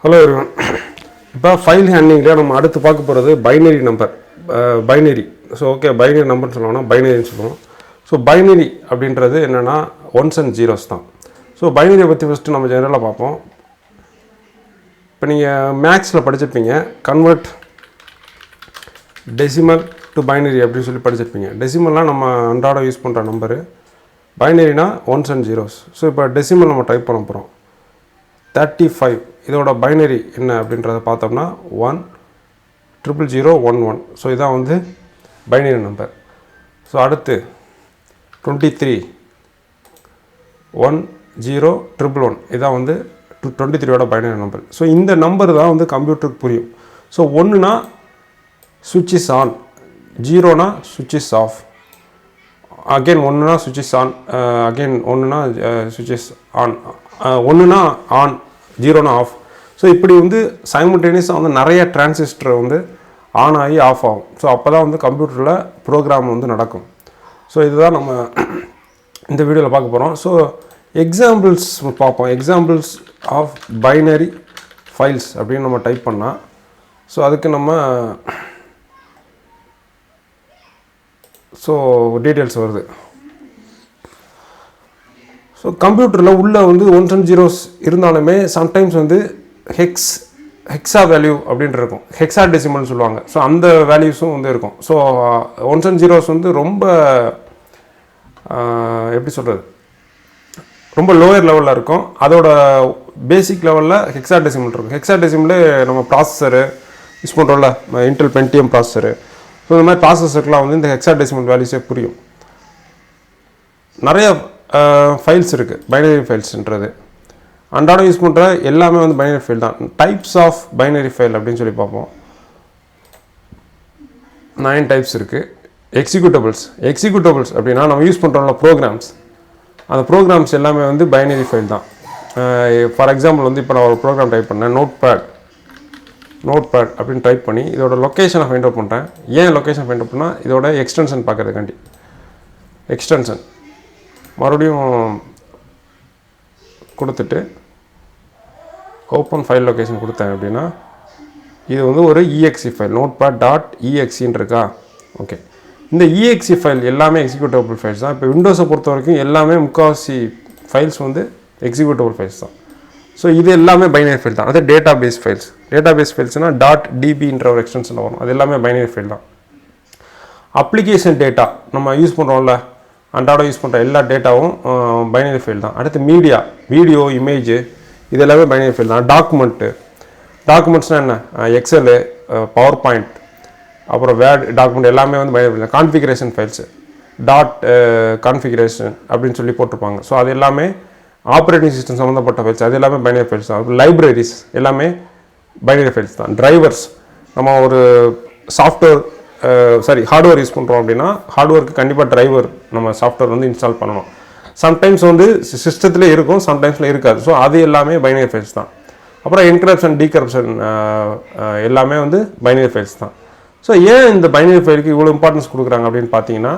Hello everyone. இப்போ file ஹேண்ட்லிங்கில் நம்ம அடுத்து பார்க்க போகிறது binary number. Binary. So okay, binary நம்பர்னு சொல்லுவோம்னா பைனரின்னு சொல்லுவோம். ஸோ பைனரி அப்படின்றது என்னென்னா ஒன்ஸ் அண்ட் ஜீரோஸ் தான். ஸோ பைனரியை பற்றி ஃபஸ்ட்டு நம்ம ஜெனரலாக பார்ப்போம். இப்போ நீங்கள் மேக்ஸில் படிச்சிருப்பீங்க, கன்வெர்ட் டெசிமல் டு பைனரி அப்படின்னு சொல்லி படிச்சிருப்பீங்க. டெசிமல்லாம் நம்ம அன்றாடம் யூஸ் பண்ணுற நம்பரு, பைனரினா ஒன்ஸ் அண்ட் ஜீரோஸ். ஸோ இப்போ டெசிமல் நம்ம டைப் பண்ண போகிறோம். 35 இதோட பைனரி என்ன அப்படின்றத பார்த்தோம்னா 1000011. ஸோ இதான் வந்து பைனரி நம்பர். ஸோ அடுத்து 23 10111. இதான் வந்து 23யோட பைனரி நம்பர். ஸோ இந்த நம்பர் தான் வந்து கம்ப்யூட்டருக்கு புரியும். ஸோ ஒன்றுனா சுவிட்ச் இஸ் ஆன், ஜீரோனா சுவிட்ச் இஸ் ஆஃப், அகெயின் ஒன்றுனா சுவிட்ச் இஸ் ஆன், அகெயின் ஒன்றுனா சுவிட்ச் இஸ் ஆன், ஒன்றுனா ஆன், ஜீரோனா ஆஃப். ஸோ இப்படி வந்து சைமல்டேனியஸாக வந்து நிறைய டிரான்சிஸ்டர் வந்து ஆன் ஆகி ஆஃப் ஆகும். ஸோ அப்போ தான் வந்து கம்ப்யூட்டரில் ப்ரோக்ராம் வந்து நடக்கும். ஸோ இதுதான் நம்ம இந்த வீடியோவில் பார்க்க போகிறோம். ஸோ எக்ஸாம்பிள்ஸ் பார்ப்போம். எக்ஸாம்பிள்ஸ் ஆஃப் பைனரி ஃபைல்ஸ் அப்படின்னு நம்ம டைப் பண்ணால், ஸோ அதுக்கு நம்ம டீட்டெயில்ஸ் வருது. ஸோ கம்ப்யூட்டரில் உள்ளே வந்து ஒன்ஸ் அண்ட் ஜீரோஸ் இருந்தாலுமே சம்டைம்ஸ் வந்து ஹெக்ஸா வேல்யூ அப்படின்ட்டு இருக்கும். ஹெக்ஸா டெசிமல்னு சொல்லுவாங்க. ஸோ அந்த வேல்யூஸும் வந்து இருக்கும். ஸோ ஒன்ஸ் அண்ட் ஜீரோஸ் வந்து ரொம்ப எப்படி சொல்கிறது, ரொம்ப லோயர் லெவலில் இருக்கும். அதோட பேசிக் லெவலில் ஹெக்ஸா டெசிமல் இருக்கும். ஹெக்ஸா டெசிமலே நம்ம ப்ராசஸரு யூஸ் பண்ணுறோம்ல, இன்டெல் பென்டியம் ப்ராசஸரு. ஸோ இந்த மாதிரி ப்ராசஸருக்குலாம் வந்து இந்த ஹெக்ஸா டெசிமல் வேல்யூஸே புரியும். நிறைய ஃபைல்ஸ் இருக்குது, பைனரி ஃபைல்ஸ்ன்றது. அன்றாடம் யூஸ் பண்ணுற எல்லாமே வந்து பைனரி ஃபைல் தான். டைப்ஸ் ஆஃப் பைனரி ஃபைல் அப்படின்னு சொல்லி பார்ப்போம். 9 டைப்ஸ் இருக்குது. எக்ஸிக்யூட்டபிள்ஸ் அப்படின்னா நம்ம யூஸ் பண்ணுறோம்ல ப்ரோக்ராம்ஸ், அந்த ப்ரோக்ராம்ஸ் எல்லாமே வந்து பைனரி ஃபைல் தான். ஃபார் எக்ஸாம்பிள் வந்து இப்போ நான் ஒரு ப்ரோக்ராம் டைப் பண்ணேன், நோட் பேட் அப்படின்னு டைப் பண்ணி இதோட லொக்கேஷனை ஃபைண்ட் அவுட் பண்ணுறேன். ஏன் லொக்கேஷன் ஃபைண்ட் அவுட் பண்ணால் இதோட எக்ஸ்டென்ஷன் பார்க்கறதுக்காண்டி. எக்ஸ்டென்ஷன் மறுபடியும் கொடுத்துட்டு ஓப்பன் ஃபைல் லொக்கேஷன் கொடுத்தேன் அப்படின்னா இது வந்து ஒரு EXE ஃபைல், notepad.exe இருக்கா. ஓகே, இந்த EXE ஃபைல் எல்லாமே எக்ஸிக்யூட்டபிள் ஃபைல்ஸ் தான். இப்போ விண்டோஸை பொறுத்த வரைக்கும் எல்லாமே முக்கால்வாசி ஃபைல்ஸ் வந்து எக்ஸிக்யூட்டபிள் ஃபைல்ஸ் தான். ஸோ இது எல்லாமே பைனரி ஃபைல் தான். அது டேட்டா பேஸ் ஃபைல்ஸ்னால் .dbன்ற ஒரு எக்ஸ்டென்ஷன் வரும். அது எல்லாமே பைனரி ஃபைல் தான். அப்ளிகேஷன் டேட்டா நம்ம யூஸ் பண்ணுறோம்ல, அன்றாடம் யூஸ் பண்ணுற எல்லா டேட்டாவும் பைனரி ஃபைல் தான். அடுத்து மீடியா, வீடியோ, இமேஜ், இது எல்லாமே பைனரி ஃபைல் தான். டாக்குமெண்ட்ஸ்னால் என்ன, எக்ஸலு, பவர் பாயிண்ட், அப்புறம் வேர்ட் டாக்குமெண்ட் எல்லாமே வந்து பைனரி ஃபைல் தான். கான்ஃபிகரேஷன் ஃபைல்ஸு கான்ஃபிகரேஷன் அப்படின்னு சொல்லி போட்டிருப்பாங்க. ஸோ அது எல்லாமே ஆப்ரேட்டிங் சிஸ்டம் சம்மந்தப்பட்ட ஃபைல்ஸ், அது எல்லாமே பைனரி ஃபைல்ஸ் தான். லைப்ரரிஸ் எல்லாமே பைனரி ஃபைல்ஸ் தான். டிரைவர்ஸ், நம்ம ஒரு ஹார்ட்வேர் யூஸ் பண்ணுறோம் அப்படின்னா ஹார்ட்வேருக்கு கண்டிப்பாக டிரைவர் நம்ம சாஃப்ட்வேர் வந்து இன்ஸ்டால் பண்ணணும். சம்டைம்ஸ் வந்து சிஸ்டத்துலேயே இருக்கும், சம்டைம்ஸில் இருக்காது. ஸோ அது எல்லாமே பைனரி ஃபைல்ஸ் தான். அப்புறம் என்கிரிப்ஷன், டீகிரிப்ஷன் எல்லாமே வந்து பைனரி ஃபைல்ஸ் தான். ஸோ ஏன் இந்த பைனரி ஃபைலுக்கு இவ்வளோ இம்பார்ட்டன்ஸ் கொடுக்குறாங்க அப்படின்னு பார்த்தீங்கன்னா,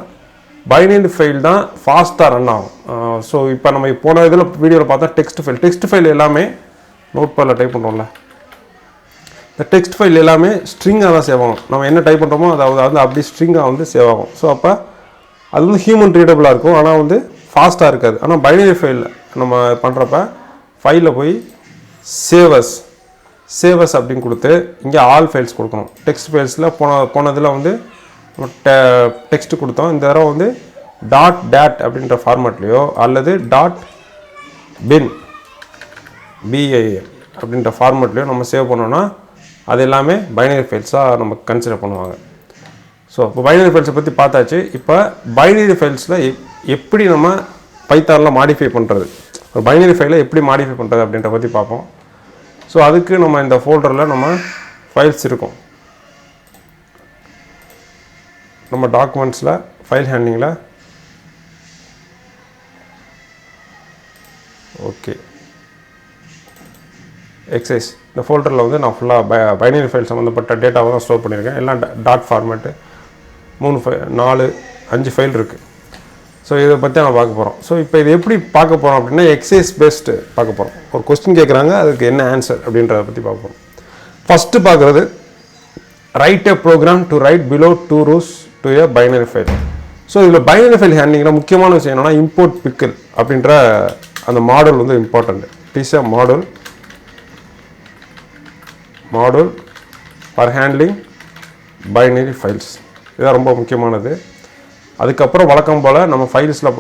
பைனரி ஃபைல் தான் ஃபாஸ்ட்டாக ரன் ஆகும். ஸோ இப்போ நம்ம போன இதில் வீடியோவில் பார்த்தா டெக்ஸ்ட் ஃபைல் எல்லாமே நோட்பேடில் டைப் பண்ணுறோம்ல, இந்த டெக்ஸ்ட் ஃபைல் எல்லாமே ஸ்ட்ரிங்காக தான் சேவ் ஆகும். நம்ம என்ன டைப் பண்ணுறோமோ அதாவது வந்து அப்படி ஸ்ட்ரிங்காக வந்து சேவ் ஆகும். ஸோ அப்போ அது வந்து ஹியூமன் ரீடபிளாக இருக்கும், ஆனால் வந்து ஃபாஸ்ட்டாக இருக்காது. ஆனால் பைனரி ஃபைலில் நம்ம பண்ணுறப்ப ஃபைலில் போய் சேவஸ் அப்படின்னு கொடுத்து இங்கே ஆல் ஃபைல்ஸ் கொடுக்கணும். டெக்ஸ்ட் ஃபைல்ஸில் போனதில் வந்து டெக்ஸ்ட் கொடுத்தோம். இந்த தடவை வந்து .dat அப்படின்ற ஃபார்மேட்லேயோ அல்லது .bin அப்படின்ற ஃபார்மேட்லேயோ நம்ம சேவ் பண்ணோன்னா அது எல்லாமே பைனரி ஃபைல்ஸாக நம்ம கன்சிடர் பண்ணுவாங்க. ஸோ இப்போ பைனரி ஃபைல்ஸை பற்றி பார்த்தாச்சு. இப்போ பைனரி ஃபைல்ஸில் எப்படி நம்ம பைத்தானில் மாடிஃபை பண்ணுறது, ஒரு பைனரி ஃபைலை எப்படி மாடிஃபை பண்ணுறது அப்படின்ற பற்றி பார்ப்போம். ஸோ அதுக்கு நம்ம இந்த ஃபோல்டரில் நம்ம ஃபைல்ஸ் இருக்கும். நம்ம டாக்குமெண்ட்ஸில் ஃபைல் ஹேண்ட்லிங்கில் ஓகே எக்ஸைஸ் இந்த ஃபோல்டரில் வந்து நான் ஃபுல்லாக பைனரி ஃபைல் சம்மந்தப்பட்ட டேட்டாவை தான் ஸ்டோர் பண்ணியிருக்கேன். எல்லாம் டாட் ஃபார்மேட்டு 5 ஃபைல் இருக்குது. ஸோ இதை பற்றி நம்ம பார்க்க போகிறோம். ஸோ இப்போ இது எப்படி பார்க்க போகிறோம் அப்படின்னா எக்ஸசைஸ் பேஸ்டு பார்க்க போகிறோம். ஒரு கொஸ்டின் கேட்குறாங்க, அதுக்கு என்ன ஆன்சர் அப்படின்றத பற்றி பார்க்க போகிறோம். ஃபஸ்ட்டு பார்க்குறது write a program to write below 2 rows to a binary file. So இதில் பைனரி ஃபைல் ஹேண்ட்லிங்கில் முக்கியமான விஷயம் என்னென்னா இம்போர்ட் பிக்கிள் அப்படின்ற அந்த மாடல் வந்து important. It is a module for handling binary files. இதுதான் ரொம்ப முக்கியமானது. அதுக்கப்புறம் வழக்கம் போல் நம்ம ஃபைல்ஸில்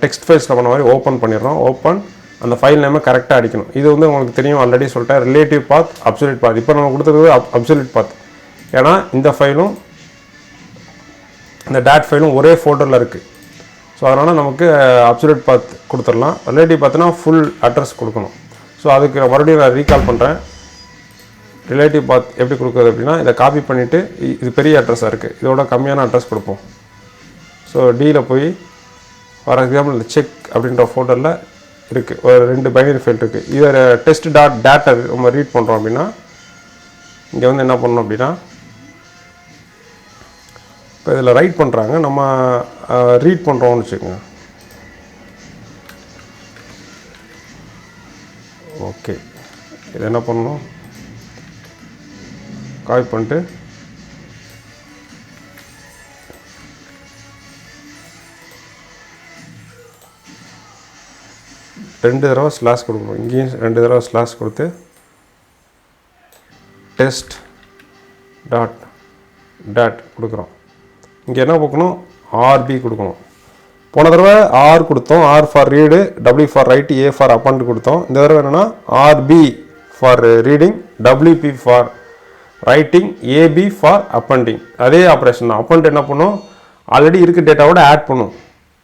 டெக்ஸ்ட் ஃபைல்ஸில் பண்ண மாதிரி ஓப்பன் பண்ணிடுறோம். ஓப்பன் அந்த ஃபைல் நேமை கரெக்டாக அடிக்கணும். இது வந்து உங்களுக்கு தெரியும், ஆல்ரெடி சொல்லிட்டேன். ரிலேட்டிவ் பாத், அப்சல்யூட் பாத். இப்போ நம்ம கொடுத்துருக்குது அப்சல்யூட் பாத். ஏன்னா இந்த ஃபைலும் இந்த டாட் ஃபைலும் ஒரே ஃபோல்டரில் இருக்குது. ஸோ அதனால் நமக்கு அப்சல்யூட் பாத் கொடுத்துடலாம். ரிலேட்டிவ் பாத்னா ஃபுல் அட்ரஸ் கொடுக்கணும். ஸோ அதுக்கு மறுபடியும் நான் ரீகால் பண்ணுறேன். ரிலேட்டிவ் பாத் எப்படி கொடுக்குறது அப்படின்னா இதை காப்பி பண்ணிவிட்டு இது பெரிய அட்ரஸாக இருக்குது, இதோட கம்மியான அட்ரஸ் கொடுப்போம். ஸோ டியில் போய் ஃபார் எக்ஸாம்பிள் இந்த செக் அப்படின்ற ஃபோல்டரில் இருக்குது ஒரு 2 பைனரி ஃபைல் இருக்குது. இதை டெஸ்ட் டாட் டேட்டா நம்ம ரீட் பண்ணுறோம் அப்படின்னா இங்கே வந்து என்ன பண்ணணும் அப்படின்னா இப்போ இதில் ரைட் பண்ணுறாங்க, நம்ம ரீட் பண்ணுறோம்னு வச்சுக்கோங்க. ஓகே, இது என்ன பண்ணணும், காப்பி பண்ணிட்டு ரெண்டு தடவை ஸ்லாஷ் கொடுக்கணும். இங்கேயும் 2 தடவை ஸ்லாஷ் கொடுத்து டெஸ்ட் டாட் டாட் கொடுக்குறோம். இங்கே என்ன கொடுக்கணும், ஆர்பி கொடுக்கணும். போன தடவை ஆர் கொடுத்தோம், R for read, W for write, A for append கொடுத்தோம். இந்த தடவை என்னென்னா RB for reading, WB for writing, AB for appending. அதே ஆப்ரேஷன் தான். அப்பண்ட் என்ன பண்ணும், ஆல்ரெடி இருக்க டேட்டாவோட ஆட் பண்ணும்.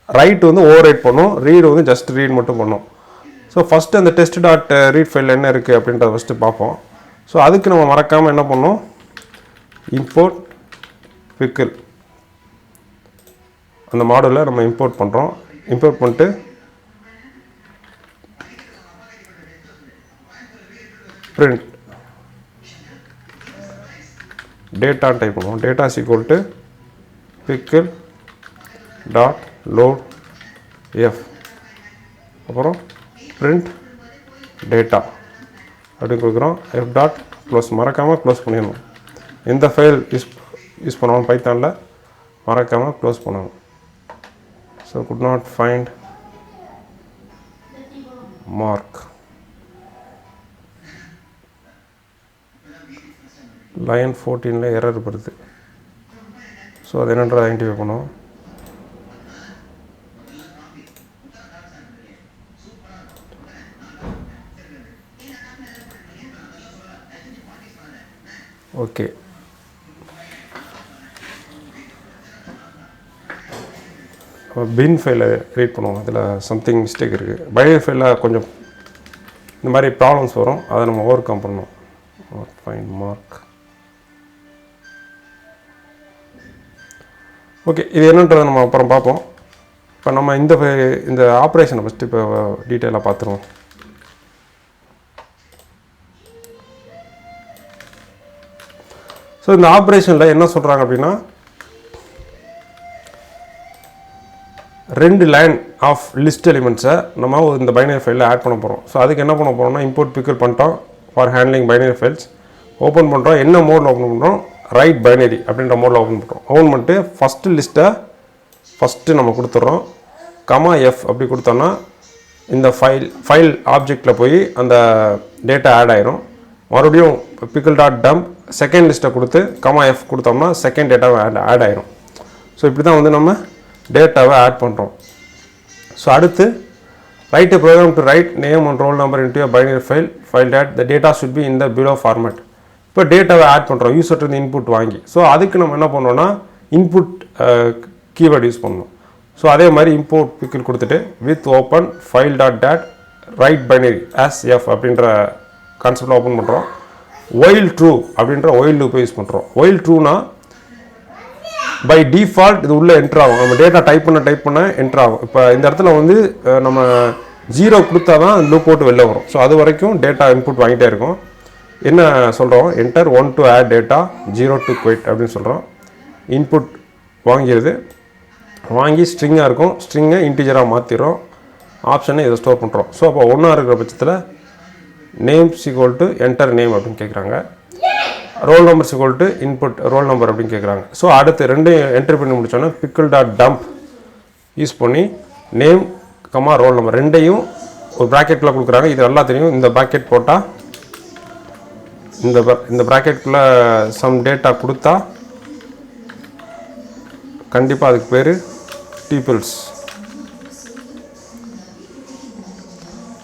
ரைட் வந்து ஓவர் ரைட் பண்ணும், ரீடு வந்து ஜஸ்ட் ரீட் மட்டும் பண்ணும். ஸோ ஃபஸ்ட்டு அந்த டெஸ்ட் டாட் ரீட் ஃபைல் என்ன இருக்குது அப்படின்றத ஃபஸ்ட்டு பார்ப்போம். ஸோ அதுக்கு நம்ம மறக்காமல் என்ன பண்ணோம், இம்போர்ட் பிக்கிள் அந்த மாடலில் நம்ம இம்போர்ட் பண்ணுறோம். இம்போர்ட் பண்ணிட்டு பிரிண்ட் டேட்டான்னு டைப் பண்ணுவோம். Data equal to pickle dot load F, அப்புறம் பிரிண்ட் டேட்டா அப்படின்னு கொடுக்குறோம். எஃப் டாட் க்ளோஸ், மறக்காமல் க்ளோஸ் பண்ணிடணும். எந்த ஃபைல் யூஸ் பண்ணணும் பைத்தானில் மறக்காமல் க்ளோஸ் பண்ணணும். So could not find mark, line 14 error வருது. ஸோ அது என்னன்றதை ஐடென்டிஃபை பண்ணுவோம். ஓகே, பின் ஃபைலை ரீட் பண்ணுவோம். அதில் சம்திங் மிஸ்டேக் இருக்குது. பைனரி ஃபைலில் கொஞ்சம் இந்த மாதிரி ப்ராப்ளம்ஸ் வரும், அதை நம்ம ஓவர் கம் பண்ணணும். Find mark. ஓகே, இது என்னன்றதை நம்ம அப்புறம் பார்ப்போம். இப்போ நம்ம இந்த ஆப்ரேஷனை ஃபஸ்ட்டு இப்போ டீட்டெயிலாக பார்த்துருவோம். ஸோ இந்த ஆப்ரேஷனில் என்ன சொல்கிறாங்க அப்படின்னா 2 லைன் ஆஃப் லிஸ்ட் எலிமெண்ட்ஸை நம்ம இந்த பைனரி ஃபைலில் ஆட் பண்ண போகிறோம். ஸோ அதுக்கு என்ன பண்ண போகிறோம்னா இம்போர்ட் பிக்கிள் பண்ணிட்டோம் for handling binary files. Open பண்ணுறோம். என்ன மோடில் ஓப்பன் பண்ணுறோம், ரைட் பைனரி அப்படின்ற மோடில் ஓப்பன் பண்ணுறோம். ஓப்பன் பண்ணிட்டு ஃபஸ்ட்டு லிஸ்ட்டை ஃபஸ்ட்டு நம்ம கொடுத்துட்றோம். கமா எஃப் அப்படி கொடுத்தோன்னா இந்த ஃபைல் ஆப்ஜெக்டில் போய் அந்த டேட்டா ஆட் ஆயிரும். மறுபடியும் பிக்கிள் டாட் டம்ப் செகண்ட் லிஸ்ட்டை கொடுத்து கமா எஃப் கொடுத்தோம்னா செகண்ட் டேட்டாவை ஆட் ஆயிரும். ஸோ இப்படி தான் வந்து நம்ம டேட்டாவை ஆட் பண்ணுறோம். ஸோ அடுத்து write a program to write name and roll number into a binary file dot the data should be in the below format. இப்போ டேட்டாவை ஆட் பண்ணுறோம் யூசர்ட்டு இன்புட் வாங்கி. ஸோ அதுக்கு நம்ம என்ன பண்ணோம்னா இன்புட் கீவேர்டு யூஸ் பண்ணணும். ஸோ அதே மாதிரி இம்போர்ட் பிக்கிள் கொடுத்துட்டு with open file dot date right binary as F அப்படின்ற கான்செப்டில் ஓப்பன் பண்ணுறோம். ஒயில் ட்ரூ அப்படின்ற ஒயில் லூப்பை யூஸ் பண்ணுறோம். ஒயில் ட்ரூனா பை டிஃபால்ட் இது உள்ளே என்ட்ரு ஆகும். நம்ம டேட்டா டைப் பண்ண என்ட்ரு ஆகும். இப்போ இந்த இடத்துல வந்து நம்ம 0 கொடுத்தா தான் லூப் போட்டு வெளில வரும். ஸோ அது வரைக்கும் டேட்டா இன்புட் வாங்கிட்டே இருக்கும். என்ன சொல்கிறோம், enter 1 to add data, 0 to quit அப்படின்னு சொல்கிறோம். இன்புட் வாங்கிடுது. வாங்கி ஸ்ட்ரிங்காக இருக்கும், ஸ்ட்ரிங்கை இன்டிஜராக மாற்றிடுறோம், ஆப்ஷனை இதை ஸ்டோர் பண்ணுறோம். ஸோ அப்போ ஒன்றா இருக்கிற பட்சத்தில் names equal to enter name அப்படின்னு கேட்குறாங்க, roll numbers equal to input roll number அப்படின்னு கேட்குறாங்க. ஸோ அடுத்து ரெண்டையும் என்ட்ரி பண்ணி முடிச்சோன்னா பிக்கிள் டாட் டம்ப் யூஸ் பண்ணி நேம் கமா ரோல் நம்பர் ரெண்டையும் ஒரு ப்ராக்கெட்டில் கொடுக்குறாங்க. இது நல்லா தெரியும். இந்த ப்ராக்கெட் போட்டால் இந்த ப்ராக்கெட்டுக்குள்ளே சம் டேட்டா கொடுத்தா கண்டிப்பாக அதுக்கு பேர் டீப்பிள்ஸ்.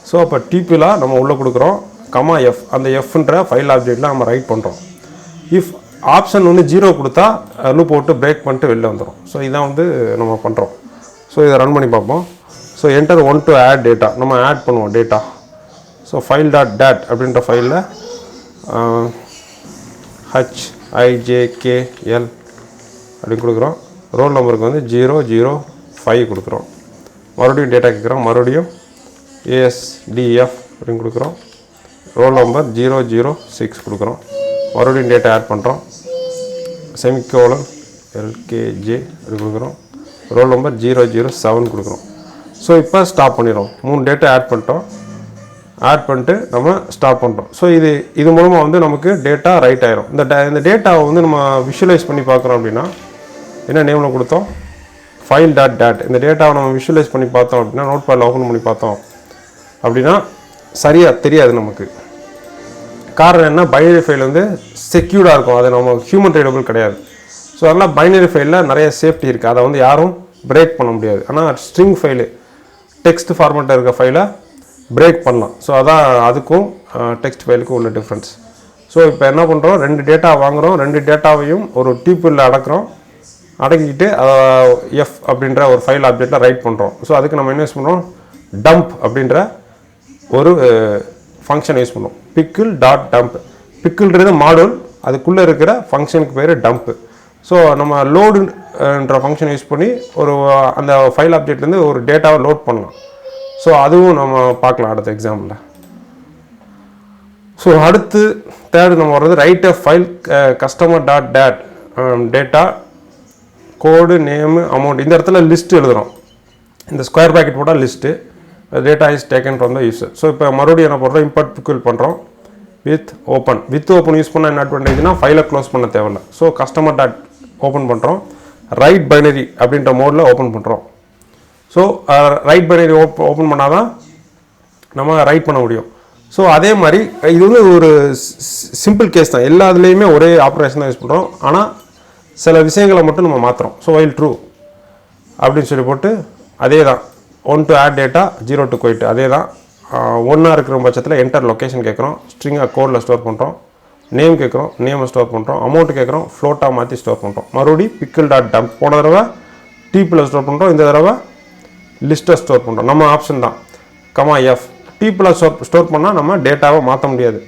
ஸோ அப்போ டீப்பிளாக நம்ம உள்ளே கொடுக்குறோம், கமா எஃப், அந்த எஃப்ன்ற ஃபைல் ஆப்ஜெக்டில் நம்ம ரைட் பண்ணுறோம். இஃப் ஆப்ஷன் வந்து 0 கொடுத்தா லூப் போட்டு பிரேக் பண்ணிட்டு வெளில வந்துடும். ஸோ இதான் வந்து நம்ம பண்ணுறோம். ஸோ இதை ரன் பண்ணி பார்ப்போம். So enter 1 to add data, நம்ம ஆட் பண்ணுவோம் data. So file dot date அப்படின்ற ஃபைலில் HIJKL அப்படின்னு கொடுக்குறோம். ரோல் நம்பருக்கு வந்து 005 கொடுக்குறோம். மறுபடியும் டேட்டா கேட்குறோம், மறுபடியும் ASDF அப்படின்னு கொடுக்குறோம். ரோல் நம்பர் 006 கொடுக்குறோம். மறுபடியும் டேட்டா ஆட் பண்ணுறோம், செமிகோலன் LKJ அப்படி கொடுக்குறோம். ரோல் நம்பர் 007 கொடுக்குறோம். ஸோ இப்போ ஸ்டாப் பண்ணிடுறோம். 3 டேட்டா ஆட் பண்ணிட்டோம். ஆட் பண்ணிட்டு நம்ம ஸ்டாப் பண்ணுறோம். ஸோ இது மூலமாக வந்து நமக்கு டேட்டா ரைட் ஆயிரும். இந்த டேட்டாவை வந்து நம்ம விஷுவலைஸ் பண்ணி பார்க்குறோம் அப்படின்னா என்ன நேமில் கொடுத்தோம், ஃபைல் டாட் டேட். இந்த டேட்டாவை நம்ம விஷுவலைஸ் பண்ணி பார்த்தோம் அப்படின்னா, நோட் பேடில் ஓப்பன் பண்ணி பார்த்தோம் அப்படின்னா சரியாக தெரியாது நமக்கு. காரணம் என்ன, பைனரி ஃபைல் வந்து செக்யூர்டாக இருக்கும், அது நம்ம ஹியூமன் ரீடபிள் கிடையாது. ஸோ அதனால் பைனரி ஃபைலில் நிறைய சேஃப்டி இருக்குது, அதை வந்து யாரும் பிரேக் பண்ண முடியாது. ஆனால் ஸ்ட்ரிங் ஃபைலு டெக்ஸ்ட் ஃபார்மேட்டில் இருக்க ஃபைலை பிரேக் பண்ணலாம். ஸோ அதான் அதுக்கும் டெக்ஸ்ட் ஃபைலுக்கும் உள்ள டிஃப்ரென்ஸ். ஸோ இப்போ என்ன பண்ணுறோம், 2 டேட்டா வாங்குகிறோம், 2 டேட்டாவையும் ஒரு டீப்பிளில் அடக்கிறோம். அடக்கிக்கிட்டு எஃப் அப்படின்ற ஒரு ஃபைல் ஆப்ஜெக்டில் ரைட் பண்ணுறோம். ஸோ அதுக்கு நம்ம என்ன யூஸ் பண்ணுறோம், டம்ப் அப்படின்ற ஒரு ஃபங்க்ஷன் யூஸ் பண்ணுறோம். Pickle dot dump. பிக்கிள்ன்றது மாடல், அதுக்குள்ளே இருக்கிற ஃபங்க்ஷனுக்கு பேர் டம்ப்பு. ஸோ நம்ம லோடுன்ற ஃபங்க்ஷன் யூஸ் பண்ணி அந்த ஃபைல் ஆப்ஜெக்ட்லேருந்து ஒரு டேட்டாவை லோட் பண்ணலாம். ஸோ அதுவும் நம்ம பார்க்கலாம் அடுத்த எக்ஸாம்பிளில். ஸோ அடுத்து தேர்டு நம்ம வர்றது ரைட் எ file customer dot date data கோடு நேமு அமௌண்ட். இந்த இடத்துல லிஸ்ட் எழுதுகிறோம். இந்த ஸ்கொயர் ப்ராக்கெட் போட்டால் list, data is taken from the user. So இப்போ மறுபடியும் என்ன பண்ணுறோம், இம்போர்ட் பிக்கிள் பண்ணுறோம் வித் ஓப்பன் யூஸ் பண்ண என்ன அட்வான்டேஜ்னா ஃபைலை க்ளோஸ் பண்ண தேவையில்லை. ஸோ கஸ்டமர் டாட் ஓப்பன் பண்ணுறோம், ரைட் பைனரி அப்படின்ற மோடில் ஓப்பன் பண்ணுறோம். ஸோ ரைட் பைனரி ஓப்பன் பண்ணால் தான் நம்ம ரைட் பண்ண முடியும். ஸோ அதே மாதிரி இது வந்து ஒரு சிம்பிள் கேஸ் தான், எல்லா இதுலேயுமே ஒரே ஆப்ரேஷன் தான் யூஸ் பண்ணுறோம். ஆனால் சில விஷயங்களை மட்டும் நம்ம மாற்றுறோம். ஸோ வைல் ட்ரூ அப்படின்னு சொல்லி போட்டு அதே தான் 1 to add data 0 to quit அதே தான். 1 இருக்கிற பட்சத்தில் என்டர் லொக்கேஷன் கேட்குறோம், ஸ்ட்ரிங்காக கோடில் ஸ்டோர் பண்ணுறோம், நேம் கேட்குறோம், நேமை ஸ்டோர் பண்ணுறோம், அமௌண்ட் கேட்குறோம், ஃப்ளோட்டாக மாற்றி ஸ்டோர் பண்ணுறோம். மறுபடியும் பிக்கிள் டாட் டம்ப். போன தடவை டீப்பில் ஸ்டோர் பண்ணுறோம், இந்த தடவை லிஸ்ட்டை ஸ்டோர் பண்ணுறோம். நம்ம ஆப்ஷன் தான், கமா எஃப். டீப்பில் ஸ்டோர் பண்ணால் நம்ம டேட்டாவை மாற்ற முடியாது,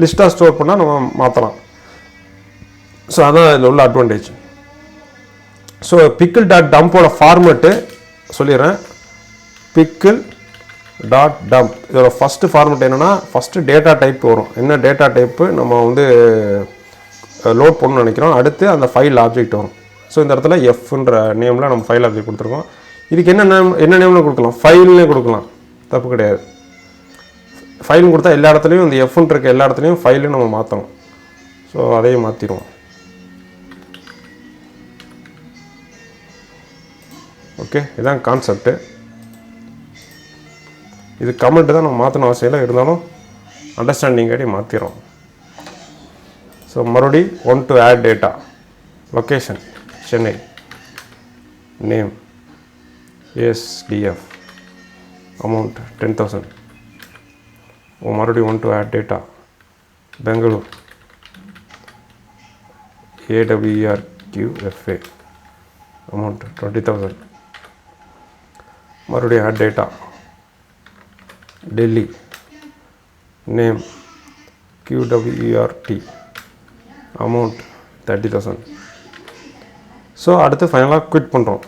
லிஸ்ட்டாக ஸ்டோர் பண்ணால் நம்ம மாற்றலாம். ஸோ அதான் இதில் உள்ள அட்வான்டேஜ். ஸோ பிக்கிள் டாட் டம்போட ஃபார்மெட்டு சொல்லிடுறேன். பிக்கிள் டாட் டம்ப் இதோட ஃபஸ்ட்டு ஃபார்மெட் என்னென்னா, ஃபஸ்ட்டு டேட்டா டைப் வரும், என்ன டேட்டா டைப்பு நம்ம வந்து லோட் பண்ணணும்னு நினைக்கிறோம். அடுத்து அந்த ஃபைல் ஆப்ஜெக்ட் வரும். ஸோ இந்த இடத்துல எஃப்ன்ற நேமில் நம்ம ஃபைல் ஆப்ஜெக்ட் கொடுத்துருக்கோம். இதுக்கு என்ன நேமில் கொடுக்கலாம், ஃபைல்னே கொடுக்கலாம், தப்பு கிடையாது. ஃபைல்னு கொடுத்தா எல்லா இடத்துலையும் இந்த எஃப்னு இருக்க எல்லா இடத்துலையும் ஃபைலு நம்ம மாற்றணும். ஸோ அதையும் மாற்றிடுவோம். ஓகே, இதுதான் கான்செப்ட்டு. இது கமெண்ட் தான் நம்ம மாற்றணும் அவசியம் இல்லை, இருந்தாலும் அண்டர்ஸ்டாண்டிங் காட்டி மாற்றிடுறோம். ஸோ மறுபடி 1 to add data, location Chennai, name ASDF, amount 10,000. மறுபடியும் 1 to add data, Bengaluru AWERQFA, amount 20,000. மறுபடியும் add data, Delhi, name QWERT, amount 30,000. So அடுத்து ஃபைனலாக குவிட் பண்ணுறோம்.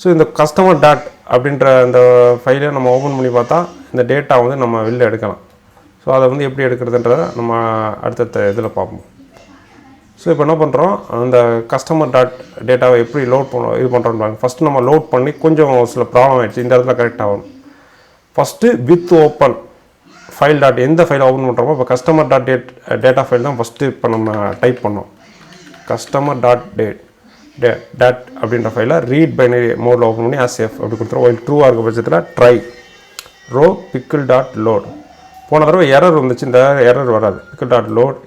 ஸோ இந்த கஸ்டமர் டாட் அப்படின்ற அந்த ஃபைலை நம்ம ஓப்பன் பண்ணி பார்த்தா இந்த டேட்டா வந்து நம்ம வெளில எடுக்கலாம். ஸோ அதை வந்து எப்படி எடுக்கிறதுன்றதை நம்ம அடுத்த இதில் பார்ப்போம். ஸோ இப்போ என்ன பண்ணுறோம், அந்த கஸ்டமர் டாட் டேட்டாவை எப்படி லோட் பண்ணுறோம் இது பண்ணுறோம். ஃபஸ்ட்டு நம்ம லோட் பண்ணி கொஞ்சம் சில ப்ராப்ளம் ஆகிடுச்சு, இந்த இடத்துல கரெக்ட் ஆகணும். First with open file dot எந்த ஃபைலை ஓப்பன் பண்ணுறோமோ இப்போ கஸ்டமர் டாட் டேட்டா ஃபைல் தான் ஃபஸ்ட்டு இப்போ நம்ம டைப் பண்ணோம். கஸ்டமர் டாட் டாட் அப்படின்ற ஃபைலை ரீட் பைனரி மோடில் ஓப்பன் பண்ணி ASF அப்படி கொடுத்துருவோம். ஒயில் ட்ரூவாக இருக்க பட்சத்தில் try row pickle dot load. போன தடவை எரர் வந்துச்சு, இந்த எரர் வராது. பிக்கிள் டாட் லோட்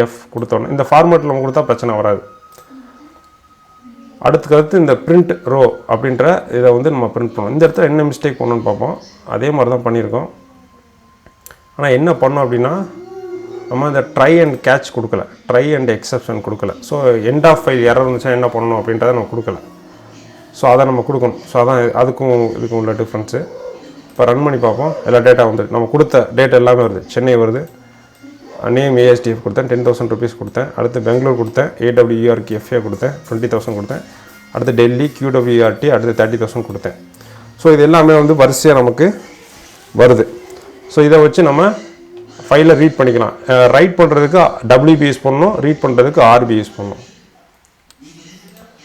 F கொடுத்தோன்னே இந்த ஃபார்மேட்டில் நம்ம கொடுத்தா பிரச்சனை வராது. அடுத்து இந்த பிரிண்ட் ரோ அப்படின்ற இதை வந்து நம்ம பிரிண்ட் பண்ணோம். இந்த இடத்துல என்ன மிஸ்டேக் பண்ணணும்னு பார்ப்போம். அதே மாதிரி தான் பண்ணியிருக்கோம். ஆனால் என்ன பண்ணோம் அப்படின்னா நம்ம இந்த ட்ரை அண்ட் கேட்ச் கொடுக்கல, ட்ரை அண்ட் எக்ஸப்ஷன் கொடுக்கல. So end of file error இருந்துச்சுன்னா என்ன பண்ணணும் அப்படின்றத நம்ம கொடுக்கல. ஸோ அதை நம்ம கொடுக்கணும். ஸோ அதான் அதுக்கும் இதுக்கும் உள்ள டிஃப்ரென்ஸு. இப்போ ரன் பண்ணி பார்ப்போம். எல்லா டேட்டா வந்துட்டு நம்ம கொடுத்த டேட்டா எல்லாமே வருது. சென்னை வருது, நேம் ASDF கொடுத்தேன், 10,000 rupees கொடுத்தேன். அடுத்து பெங்களூர் கொடுத்தேன், AWERKFA கொடுத்தேன், 20,000 கொடுத்தேன். அடுத்து டெல்லி QWERT, அடுத்து 30,000 கொடுத்தேன். ஸோ இது எல்லாமே வந்து வரிசையாக நமக்கு வருது. ஸோ இதை வச்சு நம்ம ஃபைலை ரீட் பண்ணிக்கலாம். ரைட் பண்ணுறதுக்கு WB யூஸ் பண்ணணும், ரீட் பண்ணுறதுக்கு RB யூஸ் பண்ணணும்.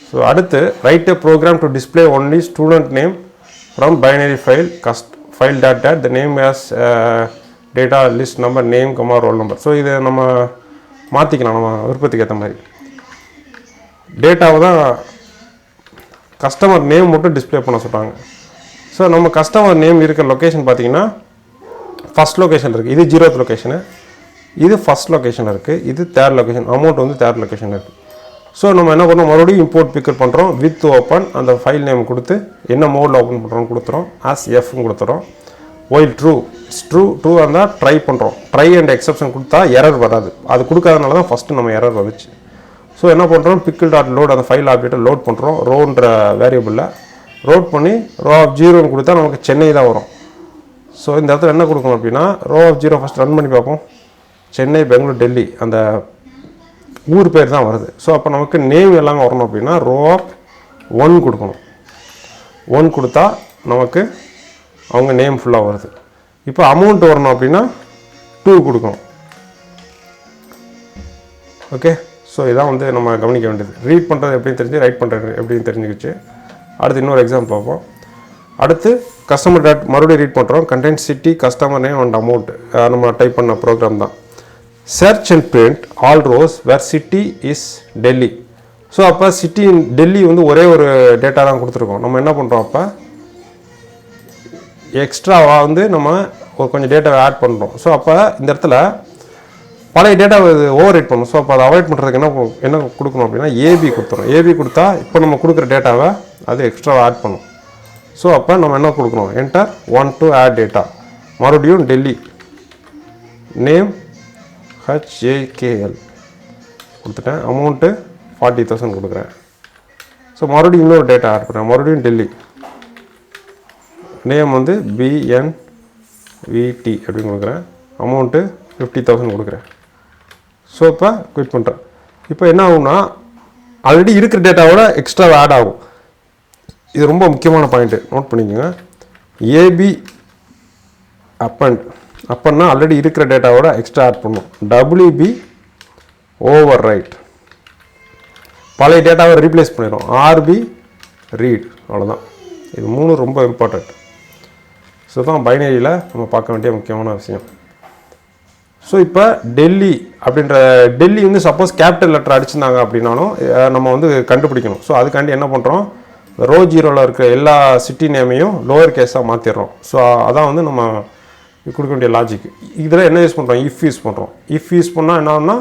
ஸோ அடுத்து right a program to display only student name from binary file file dot the name as data list number name comma roll number. So இதை நம்ம மாற்றிக்கலாம் நம்ம விருப்பத்துக்கு ஏற்ற மாதிரி. டேட்டாவை தான் கஸ்டமர் நேம் மட்டும் டிஸ்பிளே பண்ண சொல்கிறாங்க. ஸோ நம்ம கஸ்டமர் நேம் இருக்கிற லொக்கேஷன் பார்த்தீங்கன்னா ஃபஸ்ட் லொக்கேஷன் இருக்குது, இது 0th லொக்கேஷனு, இது ஃபஸ்ட் லொக்கேஷன் இருக்குது, இது 3rd லொக்கேஷன், அமௌண்ட் வந்து 3rd லொக்கேஷன் இருக்குது. ஸோ நம்ம என்ன பண்ணுறோம், மறுபடியும் இம்போர்ட் பிக்கர் பண்ணுறோம். வித் ஓப்பன் அந்த ஃபைல் நேம் கொடுத்து என்ன மோடில் ஓப்பன் பண்ணுறோம்னு கொடுத்துறோம். ASF கொடுத்துறோம். ஒயில் ட்ரூ இருந்தால் ட்ரை பண்ணுறோம். ட்ரை அண்ட் எக்ஸப்ஷன் கொடுத்தா எரர் வராது. அது கொடுக்காதனால தான் ஃபஸ்ட்டு நம்ம எரர் வந்துச்சு. ஸோ என்ன பண்ணுறோம், பிக்கிள் டாட் லோட் அந்த ஃபைல் ஆப்டேட்டை லோட் பண்ணுறோம். ரோன்ற வேரியபிளில் லோட் பண்ணி ரோ ஆஃப் 0ன்னு கொடுத்தா நமக்கு சென்னை தான் வரும். ஸோ இந்த இடத்துல என்ன கொடுக்கணும் அப்படின்னா ரோ ஆஃப் 0 ஃபஸ்ட் ரன் பண்ணி பார்ப்போம். சென்னை, பெங்களூர், டெல்லி அந்த ஊர் பேர் தான் வருது. ஸோ அப்போ நமக்கு நேம் எல்லாமே வரணும் அப்படின்னா ரோ ஆஃப் 1 கொடுக்கணும். 1 கொடுத்தா நமக்கு அவங்க நேம் ஃபுல்லாக வருது. இப்போ அமௌண்ட் வரணும் அப்படின்னா 2 கொடுக்கணும். ஓகே, ஸோ இதான் வந்து நம்ம கவனிக்க வேண்டியது. ரீட் பண்ணுறது எப்படின்னு தெரிஞ்சு, ரைட் பண்ணுறது எப்படின்னு தெரிஞ்சுக்கிச்சு. அடுத்து இன்னொரு எக்ஸாம்பிள் பார்ப்போம். அடுத்து கஸ்டமர் டாட் மறுபடியும் ரீட் பண்ணுறோம். Content city, customer name and amount நம்ம டைப் பண்ண ப்ரோக்ராம் தான். search and print all rows where city is Delhi. So அப்போ சிட்டி டெல்லி வந்து ஒரே ஒரு டேட்டா தான் கொடுத்துருக்கோம். நம்ம என்ன பண்ணுறோம், அப்போ எக்ஸ்ட்ராவாக வந்து நம்ம ஒரு கொஞ்சம் டேட்டாவை ஆட் பண்ணுறோம். ஸோ அப்போ இந்த இடத்துல பழைய டேட்டாவை ஓவர் ரைட் பண்ணணும். ஸோ அப்போ அதை அவாய்ட் பண்ணுறதுக்கு என்ன கொடுக்கணும் அப்படின்னா ஏபி கொடுத்துரும். ஏபி கொடுத்தா இப்போ நம்ம கொடுக்குற டேட்டாவை அது எக்ஸ்ட்ராவாக ஆட் பண்ணும். ஸோ அப்போ நம்ம என்ன கொடுக்கணும், என்டர் 1 to add டேட்டா. மறுபடியும் டெல்லி நேம் HAKL கொடுத்துட்டேன். அமௌண்ட்டு 40,000 கொடுக்குறேன். ஸோ மறுபடியும் இன்னொரு டேட்டா ஆட் பண்ணுறேன். மறுபடியும் டெல்லி நேம் வந்து BNVT அப்படின்னு கொடுக்குறேன். அமௌண்ட்டு 50,000 கொடுக்குறேன். ஸோ இப்போ குவிட் பண்ணுறேன். இப்போ என்ன ஆகும்னா ஆல்ரெடி இருக்கிற டேட்டாவோட எக்ஸ்ட்ரா ஆட் ஆகும். இது ரொம்ப முக்கியமான பாயிண்ட்டு, நோட் பண்ணிக்கோங்க. ஏபி அப்பன்னா ஆல்ரெடி இருக்கிற டேட்டாவோட எக்ஸ்ட்ரா ஆட் பண்ணும். WB ஓவர் ரைட் பழைய டேட்டாவை ரீப்ளேஸ் பண்ணிடும். RB ரீட், அவ்வளோதான். இது 3 ரொம்ப இம்பார்ட்டண்ட். ஸோ தான் பைனரியில் நம்ம பார்க்க வேண்டிய முக்கியமான விஷயம். ஸோ இப்போ டெல்லி அப்படின்ற டெல்லி வந்து சப்போஸ் கேபிட்டல் லெட்டர் அடிச்சிருந்தாங்க அப்படின்னாலும் நம்ம வந்து கண்டுபிடிக்கணும். ஸோ அதுக்காண்டி என்ன பண்ணுறோம், ரோ 0ல் இருக்கிற எல்லா சிட்டி நேமையும் லோவர் கேஸாக மாற்றிடுறோம். ஸோ அதான் வந்து நம்ம கொடுக்க வேண்டிய லாஜிக். இதில் என்ன யூஸ் பண்ணுறோம், இஃப் யூஸ் பண்ணுறோம். இஃப் யூஸ் பண்ணால் என்னன்னா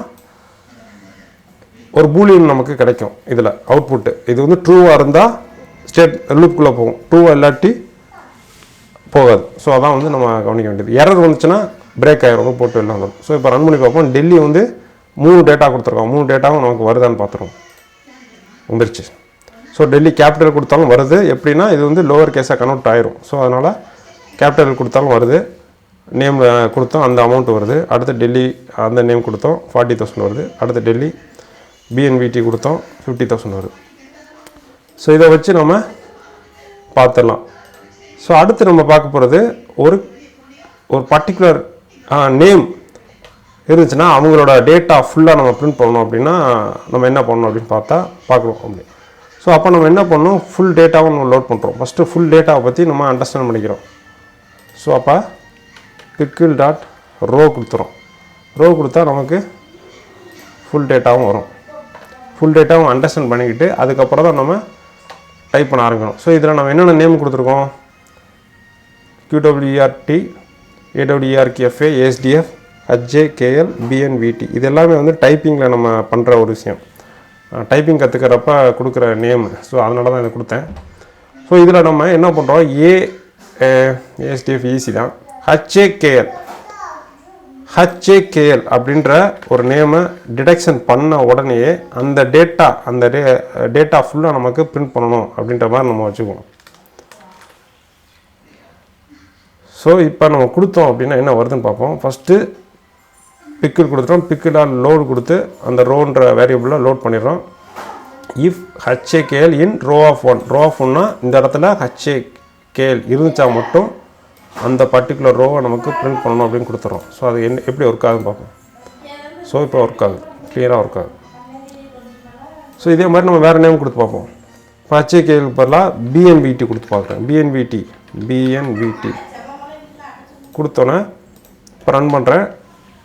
ஒரு பூலியன் நமக்கு கிடைக்கும். இதில் அவுட்புட்டு இது வந்து ட்ரூவாக இருந்தால் ஸ்டேட் லூப்புக்குள்ளே போகும், ட்ரூவாக இல்லாட்டி போகாது. ஸோ அதான் வந்து நம்ம கவனிக்க வேண்டியது. எரர் வந்துச்சுன்னா பிரேக் ஆகிரும், போட்டு எல்லாம் வந்துடும். ஸோ இப்போ ரன் பண்ணி பார்ப்போம். டெல்லி வந்து 3 டேட்டா கொடுத்துருக்கோம். 3 டேட்டாவும் நமக்கு வருதான்னு பார்த்துருவோம். வந்துருச்சு. ஸோ டெல்லி கேபிட்டல் கொடுத்தாலும் வருது. எப்படின்னா இது வந்து லோவர் கேஸாக கன்வெர்ட் ஆயிரும். ஸோ அதனால் கேபிட்டல் கொடுத்தாலும் வருது, நேம் கொடுத்தோம் அந்த அமௌண்ட் வருது. அடுத்து டெல்லி அந்த நேம் கொடுத்தோம் 40,000 வருது. அடுத்து டெல்லி BNVT கொடுத்தோம் 50,000 வருது. ஸோ இதை வச்சு நம்ம பார்த்துடலாம். ஸோ அடுத்து நம்ம பார்க்க போகிறது ஒரு பர்டிகுலர் நேம் இருந்துச்சுன்னா அவங்களோட டேட்டா ஃபுல்லாக நம்ம பிரிண்ட் பண்ணணும் அப்படின்னா நம்ம என்ன பண்ணணும் அப்படின்னு பார்க்கணும் அப்படி. ஸோ அப்போ நம்ம என்ன பண்ணணும், ஃபுல் டேட்டாவும் நம்ம லோட் பண்ணுறோம். ஃபஸ்ட்டு ஃபுல் டேட்டாவை பற்றி நம்ம அண்டர்ஸ்டாண்ட் பண்ணிக்கிறோம். ஸோ அப்போ பிக்கிள் டாட் ரோ கொடுத்துறோம். ரோ கொடுத்தா நமக்கு ஃபுல் டேட்டாவும் வரும். ஃபுல் டேட்டாவும் அண்டர்ஸ்டாண்ட் பண்ணிக்கிட்டு அதுக்கப்புறம் தான் நம்ம டைப் பண்ண ஆரம்பிக்கணும். ஸோ இதில் நம்ம என்னென்ன நேம் கொடுத்துருக்கோம், QWERT, AWERKFA, ASDF, HJKL, BNVT. இது எல்லாமே வந்து டைப்பிங்கில் நம்ம பண்ணுற ஒரு விஷயம். டைப்பிங் கற்றுக்கிறப்ப கொடுக்குற நேம். ஸோ அதனால தான் இதை கொடுத்தேன். ஸோ இதில் நம்ம என்ன பண்ணுறோம், ASDF ஈஸி தான். HJKL அப்படின்ற ஒரு நேமை டிடெக்ஷன் பண்ண உடனே அந்த டேட்டா ஃபுல்லாக நமக்கு பிரிண்ட் பண்ணணும் அப்படின்ற மாதிரி நம்ம வச்சுக்கணும். ஸோ இப்போ நம்ம கொடுத்தோம் அப்படின்னா என்ன வருதுன்னு பார்ப்போம். ஃபஸ்ட்டு பிக்கிள் கொடுத்துட்டோம். பிக்கிளால் லோடு கொடுத்து அந்த ரோன்ற வேரியபிளில் லோட் பண்ணிடுறோம். If HJKL in row of 1. Row of 1னா இந்த இடத்துல HJKL இருந்துச்சா மட்டும் அந்த பர்டிகுலர் ரோவை நமக்கு பிரிண்ட் பண்ணணும் அப்படின்னு கொடுத்துறோம். ஸோ அது எப்படி ஒர்க் ஆகுதுன்னு பார்ப்போம். ஸோ இப்போ ஒர்க் ஆகுது, கிளியராக ஒர்க் ஆகுது. ஸோ இதே மாதிரி நம்ம வேறு நேம் கொடுத்து பார்ப்போம். இப்போ HJKL பதிலாக BNVT கொடுத்து பார்க்குறேன். BNVT கொடுத்தோன்னே இப்போ ரன் பண்ணுறேன்.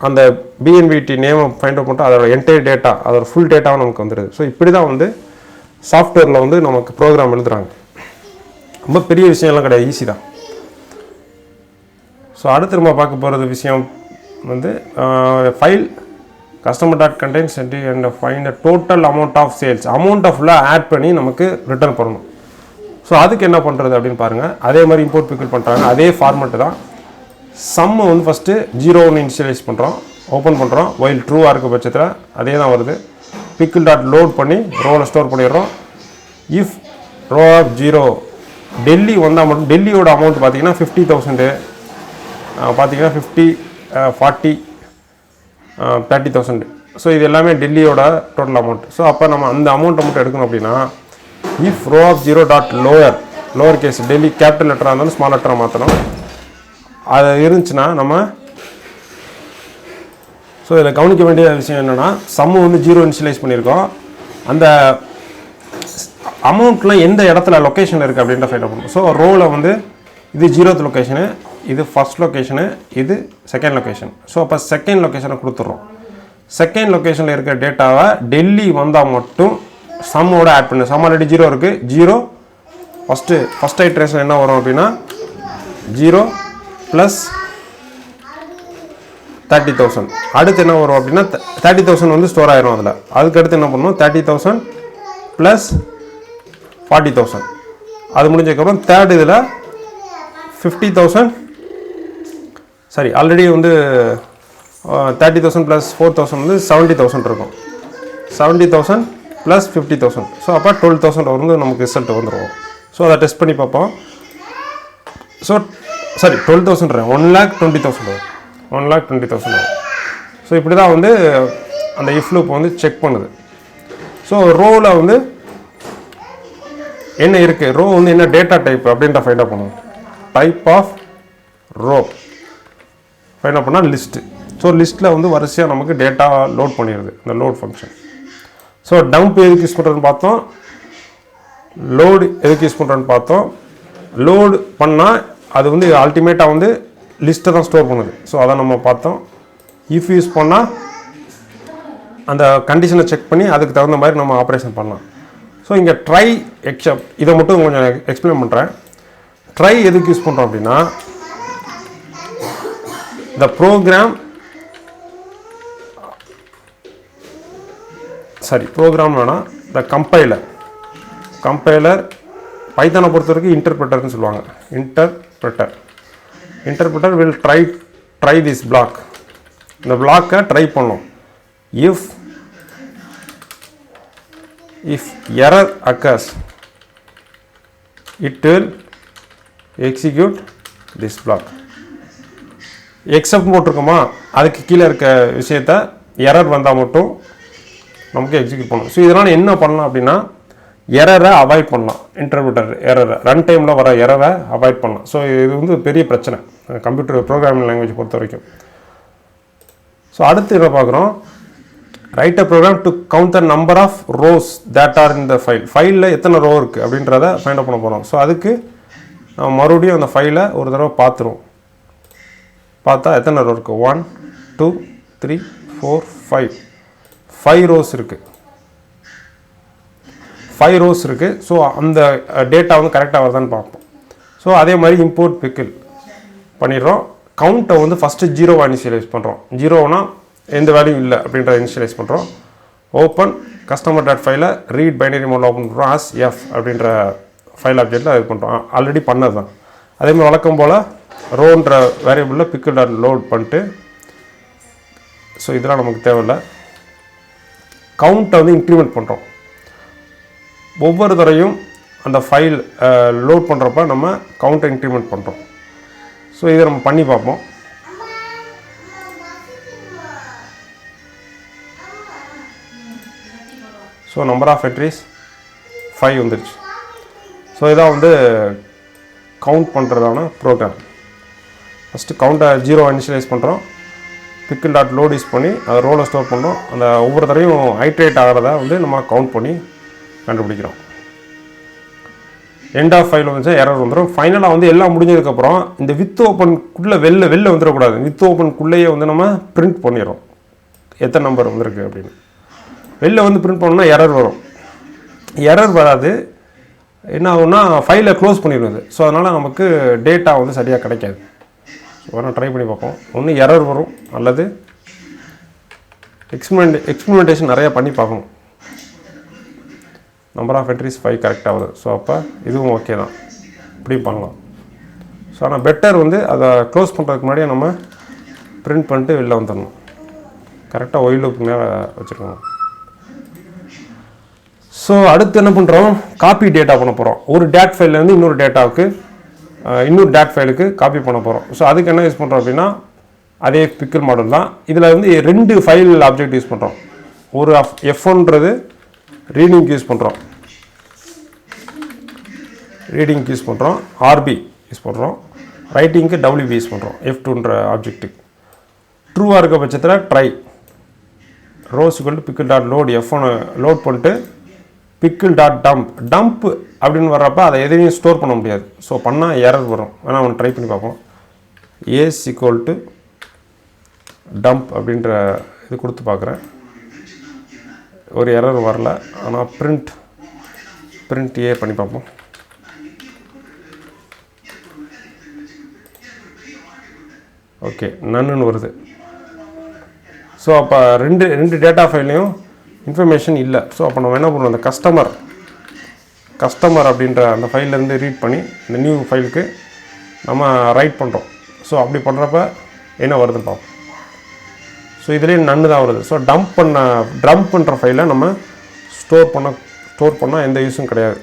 அந்த BNVT நேமை ஃபைண்ட் அவுட் பண்ணிட்டு அதோட என்டையர் டேட்டா, அதோட ஃபுல் டேட்டாவும் நமக்கு வந்துடுது. ஸோ இப்படி தான் வந்து சாஃப்ட்வேரில் வந்து நமக்கு ப்ரோக்ராம் எழுதுகிறாங்க. ரொம்ப பெரிய விஷயம்லாம் கிடையாது, ஈஸி தான். ஸோ அடுத்து நம்ம பார்க்க போகிறது விஷயம் வந்து file customer dot contents and find the total amount of sales. அமௌண்ட்டை ஃபுல்லாக ஆட் பண்ணி நமக்கு ரிட்டர்ன் பண்ணணும். ஸோ அதுக்கு என்ன பண்ணுறது அப்படின்னு பாருங்கள். அதே மாதிரி இம்போர்ட் பிக்கிள் பண்ணுறாங்க. அதே ஃபார்மெட்டு தான். சம்மை வந்து ஃபஸ்ட்டு 0 இனிஷியலைஸ் பண்ணுறோம், ஓப்பன் பண்ணுறோம். வைல் ட்ரூவாக இருக்க பட்சத்தில் அதே தான் வருது. பிக்கிள் டாட் லோட் பண்ணி ரோவில் ஸ்டோர் பண்ணிடுறோம். இஃப் ரோ ஆஃப் 0 டெல்லி வந்தால் மட்டும் டெல்லியோட அமௌண்ட் பார்த்தீங்கன்னா 50,000, பார்த்தீங்கன்னா 50, 40, 30,000. ஸோ இது எல்லாமே டெல்லியோட டோட்டல் அமௌண்ட். ஸோ அப்போ நம்ம அந்த அமௌண்ட்டை மட்டும் எடுக்கணும் அப்படின்னா if row of 0 dot lower case Delhi capital லெட்டராக இருந்தாலும் ஸ்மால் லெட்டராக மாற்றணும். அது இருந்துச்சுன்னா நம்ம ஸோ இதில் கவனிக்க வேண்டிய விஷயம் என்னென்னா சம்மு வந்து 0 இனிஷியலைஸ் பண்ணியிருக்கோம். அந்த அமௌண்ட்லாம் எந்த இடத்துல லொக்கேஷன் இருக்குது அப்படின்ற ஃபைண்ட் பண்ணுறோம். ஸோ ரோவில் வந்து இது 0th லொக்கேஷனு, இது ஃபஸ்ட் லொக்கேஷனு, இது செகண்ட் லொக்கேஷன். ஸோ அப்போ செகண்ட் லொக்கேஷனை கொடுத்துட்றோம். செகண்ட் லொக்கேஷனில் இருக்கிற டேட்டாவை டெல்லி வந்தால் மட்டும் சம்மோட ஆட் பண்ணு. சம் ஆல்ரெடி 0 இருக்குது. 0 ஃபஸ்ட் ஐட்ரேஷன் என்ன வரும் அப்படின்னா 0 ப்ளஸ் 30,000. அடுத்து என்ன வரும் அப்படின்னா 30,000 வந்து ஸ்டோர் ஆயிரும் அதில். அதுக்கடுத்து என்ன பண்ணணும், 30,000 ப்ளஸ் 40,000. அது முடிஞ்சதுக்கப்புறம் தேர்ட் இதில் 50,000 சரி ஆல்ரெடி வந்து 30,000 ப்ளஸ் 4,000 வந்து 70,000 இருக்கும். 70,000 ப்ளஸ் 50,000. ஸோ அப்போ 12,000 வந்து நமக்கு ரிசல்ட் வந்துடும். ஸோ அதை டெஸ்ட் பண்ணி பார்ப்போம். ஸோ சரி 12,000 1,20,000 வரும். 1,20,000 வரும். ஸோ இப்படி தான் வந்து அந்த இஃப் லூப் வந்து செக் பண்ணுது. ஸோ ரோவில் வந்து என்ன இருக்குது, ரோ வந்து என்ன டேட்டா டைப் அப்படின்ற ஃபைண்ட் அவுட் பண்ணுவோம். Type of row find out பண்ணால் லிஸ்ட்டு. ஸோ லிஸ்ட்டில் வந்து வரிசையாக நமக்கு டேட்டா லோட் பண்ணிடுது இந்த லோட் ஃபங்க்ஷன். ஸோ டம்ப் எதுக்கு யூஸ் பண்ணுறதுன்னு பார்த்தோம், லோடு எதுக்கு யூஸ் பண்ணுறோன்னு பார்த்தோம். லோடு பண்ணால் அது வந்து அல்டிமேட்டாக வந்து லிஸ்ட்டை தான் ஸ்டோர் பண்ணுது. ஸோ அதை நம்ம பார்த்தோம். இஃப் யூஸ் பண்ணால் அந்த கண்டிஷனை செக் பண்ணி அதுக்கு தகுந்த மாதிரி நம்ம ஆப்ரேஷன் பண்ணலாம். ஸோ இங்கே ட்ரை எக்ஸப்ட் இதை மட்டும் கொஞ்சம் எக்ஸ்பிளைன் பண்ணுறேன். ட்ரை எதுக்கு யூஸ் பண்ணுறோம் அப்படின்னா இந்த ப்ரோக்ராம் வேணால் த கம்பைலர் பைத்தானை பொறுத்த வரைக்கும் இன்டர்பிரட்டர்னு சொல்லுவாங்க. Interpreter will try this block. இந்த பிளாக்கை ட்ரை பண்ணோம். If error occurs it will execute this block. Except போட்டிருக்கோமா, அதுக்கு கீழே இருக்க விஷயத்த எரர் வந்தால் மட்டும் நமக்கு எக்ஸிக்யூட் பண்ணணும். ஸோ இதனால் என்ன பண்ணலாம் அப்படின்னா எரரை அவாய்ட் பண்ணலாம். இன்டர்பிரட்டர் எரரை ரன் டைமில் வர எரரை அவாய்ட் பண்ணலாம். ஸோ இது வந்து பெரிய பிரச்சனை கம்ப்யூட்டர் ப்ரோக்ராமிங் லாங்குவேஜ் பொறுத்த வரைக்கும். ஸோ அடுத்து என்ன பார்க்குறோம், write a program to count the number of rows that are in the ஃபைலில் எத்தனை ரோ இருக்குது அப்படின்றத ஃபைண்ட் அவுட் பண்ண போகிறோம். ஸோ அதுக்கு நம்ம மறுபடியும் அந்த ஃபைலை ஒரு தடவை பார்த்துருவோம். பார்த்தா எத்தனை ரோ இருக்குது, 1 2 3 4 5 ரோஸ் இருக்குது. 5 ரோஸ் இருக்குது. ஸோ அந்த டேட்டா வந்து கரெக்டாக வருதான்னு பார்ப்போம். ஸோ அதே மாதிரி இம்போர்ட் பிக்கிள் பண்ணிடுறோம். கவுண்ட்டை வந்து ஃபஸ்ட்டு 0 இனிஷியலைஸ் பண்ணுறோம். 0னா எந்த வேல்யூ இல்லை அப்படின்றத இனிஷியலைஸ் பண்ணுறோம். ஓப்பன் கஸ்டமர் டாட் ஃபைலை ரீட் பைனரி மோடில் ஓப்பன் பண்ணுறோம். ஆஸ் எஃப் அப்படின்ற ஃபைல் ஆப்ஜெக்டில் இது பண்ணுறோம். ஆல்ரெடி பண்ணது தான். அதேமாதிரி வழக்கம் போல் ரோன்ற வேரியபிளில் பிக்கிள் டாட் லோட் பண்ணிட்டு, ஸோ இதெல்லாம் நமக்கு தேவையில்லை. கவுண்ட்டை வந்து இன்க்ரிமெண்ட் பண்ணுறோம். ஒவ்வொரு தரையும் அந்த ஃபைல் லோட் பண்ணுறப்ப நம்ம கவுண்ட்டை இன்க்ரிமெண்ட் பண்ணுறோம். ஸோ இதை நம்ம பண்ணி பார்ப்போம். ஸோ நம்பர் ஆஃப் என்ட்ரிஸ் 5 வந்துருச்சு. ஸோ இதான் வந்து கவுண்ட் பண்ணுறதான ப்ரோக்ராம். ஃபஸ்ட்டு கவுண்ட்டை 0 இனிஷியலைஸ் பண்ணுறோம். பிக்கிள் டாட் லோட் யூஸ் பண்ணி அதை ரோலை ஸ்டோர் பண்ணுறோம். அந்த ஒவ்வொரு தரையும் ஐட்ரேட் ஆகிறத வந்து நம்ம கவுண்ட் பண்ணி கண்டுபிடிக்கிறோம். எண்ட் ஆஃப் ஃபைல் வந்து எரர் வந்துடும். ஃபைனலாக வந்து எல்லாம் முடிஞ்சதுக்கப்புறம் இந்த வித் ஓப்பனுக்குள்ளே வெளில வந்துடக்கூடாது. வித் ஓப்பனுக்குள்ளேயே வந்து நம்ம பிரிண்ட் பண்ணிடுறோம் எத்தனை நம்பர் வந்திருக்கு அப்படின்னு. வெளில வந்து பிரிண்ட் பண்ணோம்னா எரர் வரும். எரர் வராது, என்ன ஆகும்னா ஃபைலை க்ளோஸ் பண்ணிடுவது. ஸோ அதனால் நமக்கு டேட்டா வந்து சரியாக கிடைக்காது. ஸோ வேணால் ட்ரை பண்ணி பார்ப்போம். ஒன்று எரர் வரும் அல்லது எக்ஸ்பிரிமெண்டேஷன் நிறையா பண்ணி பார்க்கணும். நம்பர் ஆஃப் என்ட்ரிஸ் 5 கரெக்டாக ஆகுது. ஸோ அப்போ இதுவும் ஓகே தான், இப்படி பண்ணலாம். ஸோ ஆனால் பெட்டர் வந்து அதை க்ளோஸ் பண்ணுறதுக்கு முன்னாடியே நம்ம பிரிண்ட் பண்ணிட்டு வெளில வந்துடணும். கரெக்டாக ஒயில் லூப்புக்கு மேலே வச்சுருக்கணும். ஸோ அடுத்து என்ன பண்ணுறோம், காப்பி டேட்டா பண்ண போகிறோம். ஒரு டேட் ஃபைல்லேருந்து இன்னொரு டேட்டாவுக்கு இன்னொரு டேட் ஃபைலுக்கு காப்பி பண்ண போகிறோம். ஸோ அதுக்கு என்ன யூஸ் பண்ணுறோம் அப்படின்னா அதே பிக்கிள் மாடல் தான். இதில் வந்து 2 ஃபைல் ஆப்ஜெக்ட் யூஸ் பண்ணுறோம். ஒரு F1ன்றது ரீடிங்க்கு யூஸ் பண்ணுறோம், ரீடிங்க்கு யூஸ் பண்ணுறோம். RB யூஸ் பண்ணுறோம். ரைட்டிங்க்கு WB யூஸ் பண்ணுறோம். F2ன்ற ஆப்ஜெக்ட்டுக்கு ட்ரூவாக இருக்க பட்சத்தில் try rose equal to pickle dot load F1 load பண்ணிட்டு பிக்கிள் டாட் டம்ப் அப்படின்னு வர்றப்ப அதை எதையும் ஸ்டோர் பண்ண முடியாது. ஸோ பண்ணால் எரர் வரும். வேணால் ஒன்று ட்ரை பண்ணி பார்ப்போம். ஏஸ் ஈக்குவல் டு டம்ப் அப்படின்ற இது கொடுத்து பார்க்குறேன். ஒரு எரர் வரல. ஆனால் பிரிண்ட் ஏ பண்ணி பார்ப்போம். ஓகே, நன்னு வருது. ஸோ அப்போ ரெண்டு டேட்டா ஃபைல்லையும் இன்ஃபர்மேஷன் இல்லை. ஸோ அப்போ நம்ம என்ன பண்ணுறோம், அந்த கஸ்டமர் அப்படின்ற அந்த ஃபைல்லேருந்து ரீட் பண்ணி இந்த நியூ ஃபைலுக்கு நம்ம ரைட் பண்ணுறோம். ஸோ அப்படி பண்ணுறப்ப என்ன வருதுன்னு பார்ப்போம். ஸோ இதுலேயே நன்னு தான் வருது. ஸோ டம்ப் பண்ணுற ஃபைலை நம்ம ஸ்டோர் பண்ணால் எந்த யூஸும் கிடையாது.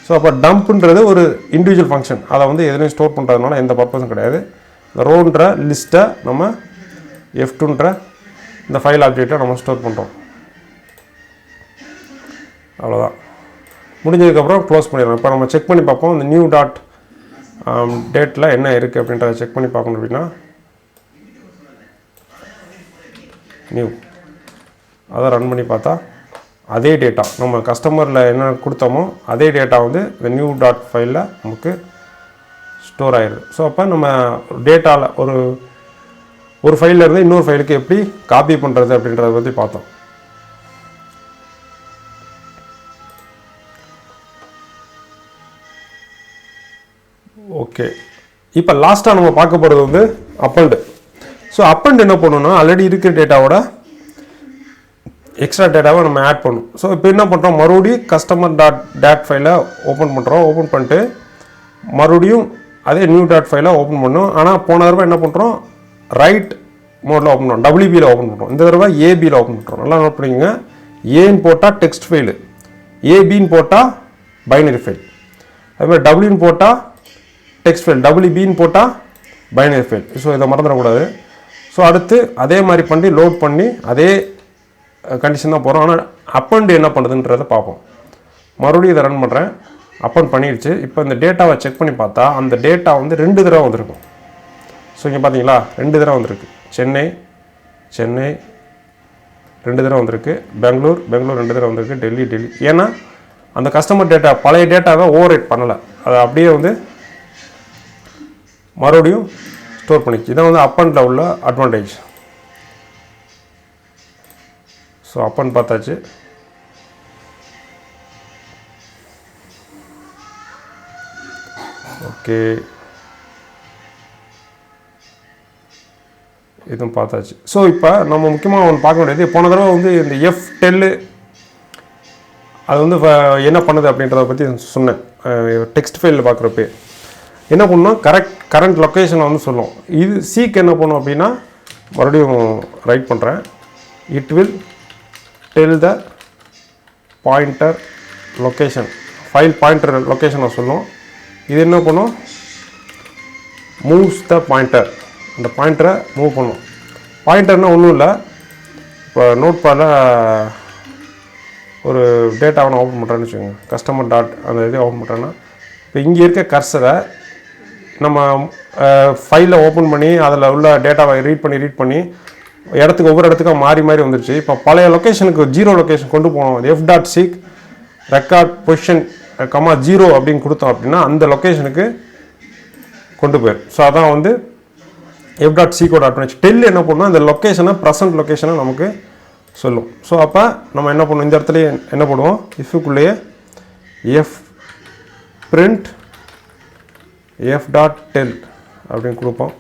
ஸோ அப்போ டம்ப்புன்றது ஒரு இண்டிவிஜுவல் ஃபங்க்ஷன். அதை வந்து எதுலையும் ஸ்டோர் பண்ணுறதுனால எந்த பர்பஸும் கிடையாது. இந்த ரோன்ற லிஸ்ட்டை நம்ம F2ன்ற இந்த ஃபைல் ஆப்ஜெக்டை நம்ம ஸ்டோர் பண்ணுறோம். அவ்வளோதான். முடிஞ்சதுக்கப்புறம் க்ளோஸ் பண்ணிடுறோம். இப்போ நம்ம செக் பண்ணி பார்ப்போம். இந்த நியூ டாட் டேட்டில் என்ன இருக்குது அப்படின்றத செக் பண்ணி பார்க்கணும். அப்படின்னா நியூ அதை ரன் பண்ணி பார்த்தா அதே டேட்டா நம்ம கஸ்டமரில் என்ன கொடுத்தோமோ அதே டேட்டா வந்து இந்த நியூ டாட் ஃபைலில் நமக்கு ஸ்டோர் ஆகிடுது. ஸோ அப்போ நம்ம டேட்டாவில் ஒரு ஃபைல்லேருந்து இன்னொரு ஃபைலுக்கு எப்படி காப்பி பண்ணுறது அப்படின்றத பற்றி பார்த்தோம். ஓகே, இப்போ லாஸ்ட்டாக நம்ம பார்க்க போகிறது வந்து அப்பண்ட். ஸோ அப்பண்ட் என்ன பண்ணணும்னா ஆல்ரெடி இருக்கிற டேட்டாவோட எக்ஸ்ட்ரா டேட்டாவை நம்ம ஆட் பண்ணணும். ஸோ இப்போ என்ன பண்ணுறோம், மறுபடியும் கஸ்டமர் டேட் ஃபைலை ஓப்பன் பண்ணுறோம். ஓப்பன் பண்ணிட்டு மறுபடியும் அதே நியூ டாட் ஃபைலை ஓப்பன் பண்ணோம். ஆனால் போன தடவை என்ன பண்ணுறோம், ரைட் மோடில் ஓப்பன் பண்ணுறோம், WBயில் ஓப்பன் பண்ணுறோம். இந்த தடவை ABயில் ஓப்பன் பண்ணுறோம். நல்லா நோட் பண்ணிக்கோங்க. ஏன்னு போட்டால் டெக்ஸ்ட் ஃபைலு, ABன்னு போட்டால் பைனரி ஃபைல். அதுமாதிரி Wன்னு போட்டால் டெக்ஸ்ட் ஃபைல், WBன்னு போட்டால் பைனரி ஃபைல். ஸோ இதை மறந்துடக்கூடாது. ஸோ அடுத்து அதே மாதிரி பண்ணி லோட் பண்ணி அதே கண்டிஷன் தான் போகிறோம். ஆனால் அப்பண்ட் என்ன பண்ணுதுன்றதை பார்ப்போம். மறுபடியும் இதை ரன் பண்ணுறேன். அப்பண்ட் பண்ணிடுச்சு. இப்போ இந்த டேட்டாவை செக் பண்ணி பார்த்தா அந்த டேட்டா வந்து 2 தடவை வந்திருக்கும். ஸோ இங்கே பார்த்தீங்களா 2 தடவை வந்திருக்கு. சென்னை சென்னை 2 தடவை வந்திருக்கு, பெங்களூர் 2 தடவை வந்திருக்கு, டெல்லி. ஏன்னா அந்த கஸ்டமர் டேட்டா பழைய டேட்டாவை ஓவர் ரைட் பண்ணலை, அதை அப்படியே வந்து மறுபடியும் ஸ்டோர் பண்ணிச்சு. இதான் வந்து அப் அண்டில் உள்ள அட்வான்டேஜ். ஸோ அப் அண்ட் பார்த்தாச்சு. ஓகே, இதுவும் பார்த்தாச்சு. ஸோ இப்போ நம்ம முக்கியமாக ஒன்று பார்க்க வேண்டியது, போன தடவை வந்து இந்த F10 அது வந்து என்ன பண்ணுது அப்படின்றத பற்றி சொன்னேன். டெக்ஸ்ட் ஃபைலில் பார்க்குறப்ப என்ன பண்ணணும், கரண்ட் லொக்கேஷனை வந்து சொல்லும். இது சீக் என்ன பண்ணும் அப்படின்னா, மறுபடியும் ரைட் பண்ணுறேன், it will tell the pointer location, file pointer லொக்கேஷனை சொல்லும். இது என்ன பண்ணும், மூவ்ஸ் த பாயிண்டர், அந்த பாயிண்டரை மூவ் பண்ணும். பாயிண்டர்னால் ஒன்றும் இல்லை, இப்போ நோட் பேடில் ஒரு டேட்டாவை நான் ஓப்பன் பண்ணுறேன்னு வச்சுக்கோங்க, கஸ்டமர் டாட் அந்த இதை ஓப்பன் பண்ணுறேன்னா, இப்போ இங்கே இருக்க கர்சரை நம்ம ஃபைலில் ஓப்பன் பண்ணி அதில் உள்ள டேட்டாவை ரீட் பண்ணி ஒவ்வொரு இடத்துக்கும் மாறி வந்துருச்சு. இப்போ பழைய லொக்கேஷனுக்கு 0 லொக்கேஷன் கொண்டு போனோம், f.seek ரெக்கார்ட் பொசிஷன் (0) அப்படின்னு கொடுத்தோம் அப்படின்னா அந்த லொக்கேஷனுக்கு கொண்டு போயிடும். ஸோ அதான் வந்து f.seekோட அட்வான்டேஜ். டெல் என்ன பண்ணணும், அந்த லொக்கேஷனை ப்ரெசன்ட் லொக்கேஷனை நமக்கு சொல்லும். ஸோ அப்போ நம்ம என்ன பண்ணுவோம், இந்த இடத்துல என்ன பண்ணுவோம், இஃப்க்குள்ளேயே f print f.tell அப்படின்னு கொடுப்போம்.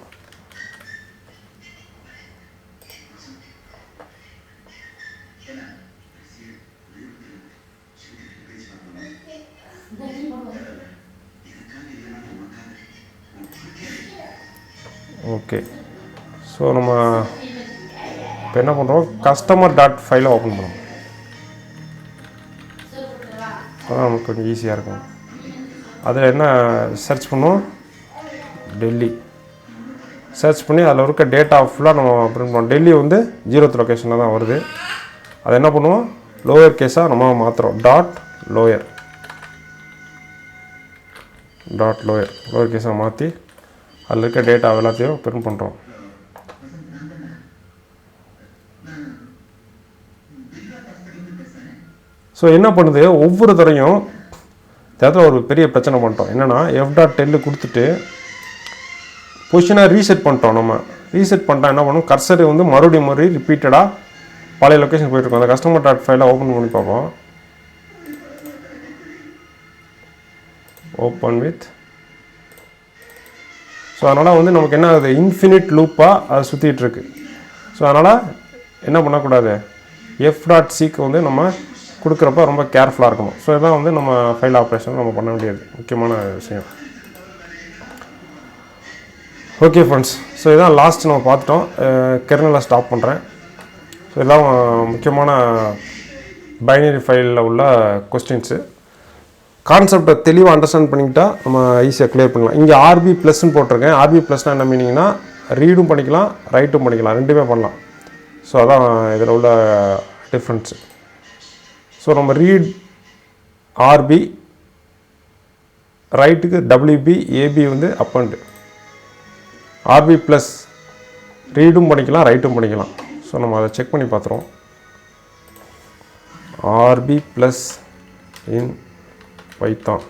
ஓகே, ஸோ நம்ம இப்போ என்ன பண்ணுறோம், கஸ்டமர் டாட் ஃபைலை ஓப்பன் பண்ணுவோம். அதான் நமக்கு கொஞ்சம் ஈஸியாக இருக்கும். அதில் என்ன சர்ச் பண்ணுவோம், டெல்லி சர்ச் பண்ணி அதில் இருக்க டேட்டா ஃபுல்லாக நம்ம பிரிண்ட் பண்ணுவோம். டெல்லி வந்து 0th லொக்கேஷனில் தான் வருது. அதை என்ன பண்ணுவோம், லோயர் கேஸாக நம்ம மாற்றுறோம், லோயர் கேஸாக மாற்றி அதில் இருக்க டேட்டா எல்லாத்தையும் பிரிண்ட் பண்ணுறோம். ஸோ என்ன பண்ணுது, ஒவ்வொரு தரையும் இடத்துல ஒரு பெரிய பிரச்சனை பண்ணிட்டோம். என்னென்னா f.tell கொடுத்துட்டு பொசிஷனை ரீசெட் பண்ணிட்டோம். நம்ம ரீசெட் பண்ணிட்டா என்ன பண்ணும், கர்சர் வந்து மறுபடியும் ரிப்பீட்டடாக பழைய லொக்கேஷன் போயிட்டுருக்கோம். அந்த கஸ்டமர் டாட் ஃபைலை ஓப்பன் பண்ணி பார்ப்போம். Open with. ஸோ அதனால் வந்து நமக்கு என்ன ஆகுது, இன்ஃபினிட் லூப்பாக அது சுற்றிட்டுருக்கு. ஸோ அதனால் என்ன பண்ணக்கூடாது, f.seek வந்து நம்ம கொடுக்குறப்ப ரொம்ப கேர்ஃபுல்லாக இருக்கணும். ஸோ இதான் வந்து நம்ம ஃபைல் ஆப்ரேஷன் நம்ம பண்ண வேண்டியது முக்கியமான விஷயம். ஓகே ஃப்ரெண்ட்ஸ், ஸோ இதான் லாஸ்ட் நம்ம பார்த்துட்டோம். கெர்னலை ஸ்டாப் பண்ணுறேன். ஸோ இதெல்லாம் முக்கியமான பைனரி ஃபைலில் உள்ள கொஸ்டின்ஸு. கான்செப்டை தெளிவாக அண்டர்ஸ்டாண்ட் பண்ணிக்கிட்டால் நம்ம ஈஸியாக கிளியர் பண்ணலாம். இங்கே RB+ன்னு போட்டிருக்கேன். RB+னால் என்ன மீனிங்னா, ரீடும் பண்ணிக்கலாம், ரைட்டும் பண்ணிக்கலாம், ரெண்டுமே பண்ணலாம். ஸோ அதான் இதில் உள்ள டிஃப்ரென்ஸு. ஸோ நம்ம ரீட் RB, ரைட்டுக்கு WB, AB வந்து அப் அண்ட். RB+ ரீடும் பண்ணிக்கலாம், ரைட்டும் பண்ணிக்கலாம். ஸோ நம்ம அதை செக் பண்ணி பார்த்துருவோம். RB+ in Python.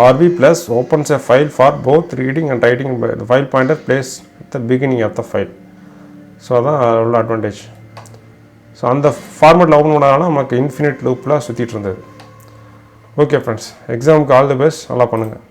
RB+ opens a file for both reading and writing. The file pointer plays at the beginning of the file. So அதான் உள்ள advantage. So அந்த ஃபார்மேட்டில் ஓப்பன் பண்ணாலும் நமக்கு இன்ஃபினிட் லூப்பில் சுற்றிட்டு இருந்தது. ஓகே ஃப்ரெண்ட்ஸ், எக்ஸாமுக்கு ஆல் தி பெஸ்ட், நல்லா பண்ணுங்கள்.